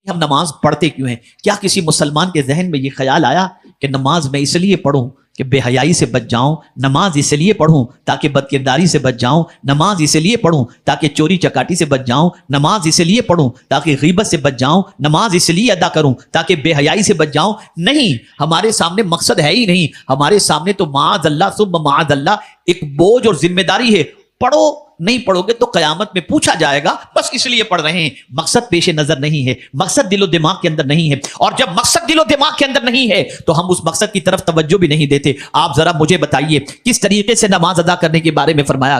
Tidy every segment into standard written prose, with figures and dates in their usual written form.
ہم نماز پڑھتے کیوں ہیں؟ کیا کسی مسلمان کے ذہن میں یہ خیال آیا کہ نماز میں اس لیے پڑھوں کہ بے حیائی سے بچ جاؤں، نماز اس لیے پڑھوں تاکہ بد کرداری سے بچ جاؤں، نماز اس لیے پڑھوں تاکہ چوری چکاٹی سے بچ جاؤں، نماز اس لیے پڑھوں تاکہ غیبت سے بچ جاؤں، نماز اس لیے ادا کروں تاکہ بے حیائی سے بچ جاؤں؟ نہیں، ہمارے سامنے مقصد ہے ہی نہیں، ہمارے سامنے تو معاذ اللہ ثم معاذ اللہ ایک بوجھ اور ذمہ داری ہے۔ پڑھو، نہیں پڑھو گے تو قیامت میں پوچھا جائے گا بس اس لیے پڑھ رہے ہیں۔ مقصد پیش نظر نہیں ہے، مقصد دل و دماغ کے اندر نہیں ہے، اور جب مقصد دل و دماغ کے اندر نہیں ہے تو ہم اس مقصد کی طرف توجہ بھی نہیں دیتے۔ آپ ذرا مجھے بتائیے کس طریقے سے نماز ادا کرنے کے بارے میں فرمایا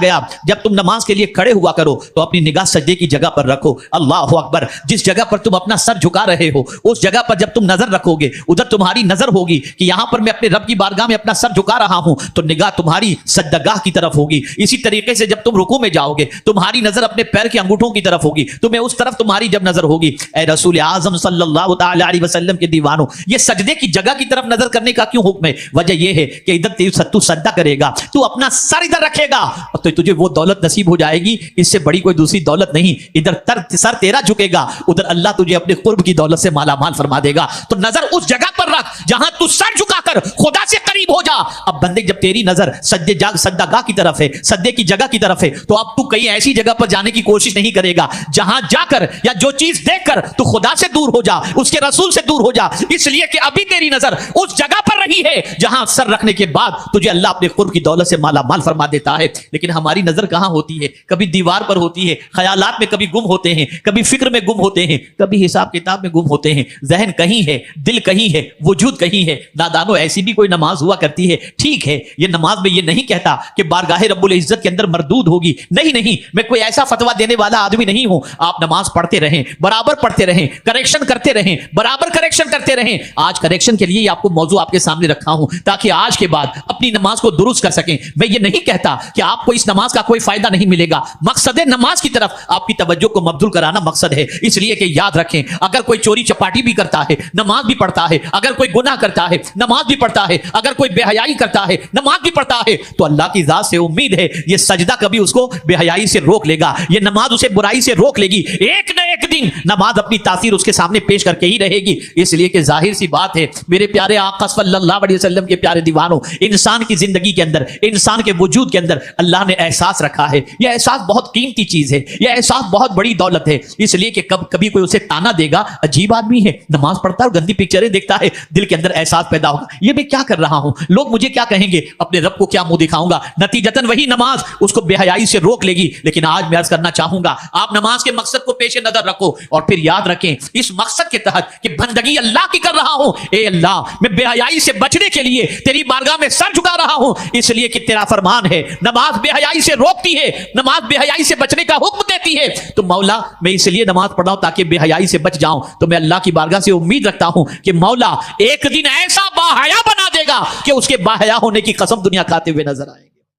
گیا جب تم نماز کے لیے کھڑے ہوا کرو تو اپنی نگاہ سجدے کی جگہ پر رکھو۔ اللہ اکبر، جس جگہ پر تم اپنا سر جھکا رہے ہو اس جگہ پر جب تم نظر رکھو گے، ادھر تمہاری نظر ہوگی کہ یہاں پر میں اپنے رب کی بارگاہ میں اپنا سر جھکا رہا ہوں، تو نگاہ تمہاری سجدگاہ کی طرف ہوگی۔ اسی طریقے سے جب تم رکوع میں جاؤ گے تمہاری نظر اپنے پیر کے انگوٹھوں کی طرف ہوگی، تمہیں اس طرف تمہاری جب نظر ہوگی۔ اے رسول اعظم صلی اللہ تعالی علیہ وسلم کے دیوانوں، یہ سجدے کی جگہ کی طرف نظر کرنے کا کیوں حکم ہے؟ وجہ یہ ہے کہ ادھر تو سجدہ کرے گا، تو اپنا سر ادھر رکھے گا تو تجھے وہ دولت نصیب ہو جائے گی، اس سے بڑی کوئی دوسری دولت نہیں۔ ادھر سر تیرا جھکے گا، ادھر اللہ تجھے اپنے قرب کی دولت سے مالا مال فرما دے گا۔ تو نظر اس جگہ پر رکھ جہاں تو سر جھکا کر خدا سے قریب ہو جا۔ اب بندے جب تیری نظر سجدہ گاہ کی طرف ہے، سجدے کی جگہ کی طرف ہے، تو اب تو کہیں ایسی جگہ پر جانے کی کوشش نہیں کرے گا جہاں جا کر یا جو چیز دیکھ کر تو خدا سے دور ہو جا، اس کے رسول سے دور ہو جا، اس لیے کہ ابھی تیری نظر اس جگہ پر رہی ہے جہاں سر رکھنے کے بعد تجھے اللہ اپنے قرب کی دولت سے مالا مال فرما دیتا ہے۔ لیکن ہماری نظر کہاں ہوتی ہے؟ کبھی دیوار پر ہوتی ہے، خیالات میں کبھی گم ہوتے ہیں، کبھی فکر میں گم ہوتے ہیں، کبھی حساب کتاب میں گم ہوتے ہیں۔ ذہن کہیں ہے، دل کہیں ہے، وجود کہیں ہے۔ نادانو، ایسی بھی کوئی نماز ہوا کرتی ہے، ٹھیک ہے، یہ نماز میں یہ نہیں کہتا کہ بارگاہ رب العزت کے اندر مردود ہوگی، نہیں، میں کوئی ایسا فتویٰ دینے والا آدمی نہیں ہوں۔ آپ نماز پڑھتے رہیں، برابر پڑھتے رہیں، کریکشن کرتے رہیں، برابر کریکشن کرتے رہیں۔ آج کریکشن کے لیے آپ کو موضوع آپ کے سامنے رکھا ہوں تاکہ آج کے بعد اپنی نماز کو درست کر سکیں۔ میں یہ نہیں کہتا کہ آپ کو اس نماز کا کوئی فائدہ نہیں ملے گا، مقصد نماز کی طرف آپ کی توجہ کو مبذول کرانا مقصد ہے۔ اس لیے کہ یاد رکھیں، اگر کوئی چوری چپاٹی بھی کرتا ہے نماز بھی پڑھتا ہے، اگر کوئی گناہ کرتا ہے نماز بھی پڑھتا ہے، اگر کوئی بے حیائی کرتا ہے نماز بھی پڑھتا ہے، تو اللہ کی ذات سے امید ہے یہ سجدہ کبھی اس کو بے حیائی سے روک لے گا، یہ نماز اسے برائی سے روک لے گی۔ ایک نہ ایک دن نماز اپنی تاثیر اس کے سامنے پیش کر کے ہی رہے گی۔ اس لیے کہ ظاہر سی بات ہے میرے پیارے آقا صلی اللہ علیہ وسلم کے پیارے دیوانوں، انسان کی زندگی کے اندر، انسان کے وجود کے اندر اللہ نے احساس رکھا ہے۔ یہ احساس بہت قیمتی چیز ہے، یہ احساس بہت بڑی دولت ہے۔ اس لیے کہ کبھی کوئی اسے تانا دے گا، عجیب آدمی ہے، نماز پڑھتا ہے اور گندی پکچریں دیکھتا ہے، دل کے اندر احساس پیدا ہوگا، یہ میں کیا کر رہا ہوں، لوگ مجھے کیا کہیں گے، اپنے رب کو کیا منہ دکھاؤں گا۔ نتیجتاً وہی نماز اس کو بے حیائی سے روک لے گی۔ لیکن آج میں عرض کرنا چاہوں گا، آپ نماز کے مقصد کو پیش نظر رکھو اور پھر یاد رکھیں اس مقصد کے تحت کہ بندگی اللہ کی کر رہا ہوں۔ اے اللہ، میں بے حیائی سے بچنے کے لیے تیری بارگاہ میں سر جھکا رہا ہوں، اس لیے کہ تیرا فرمان ہے نماز بے حیائی سے روکتی ہے، نماز بے حیائی سے بچنے کا حکم دیتی ہے۔ تو مولا، میں اس لیے نماز پڑھ رہا ہوں تاکہ بے حیائی سے بچ جاؤں۔ تو میں اللہ کی بارگاہ سے امید رکھتا ہوں کہ مولا ایک دن ایسا باحیا بنا دے گا کہ اس کے باحیا ہونے کی قسم دنیا کھاتے ہوئے نظر آئے گی۔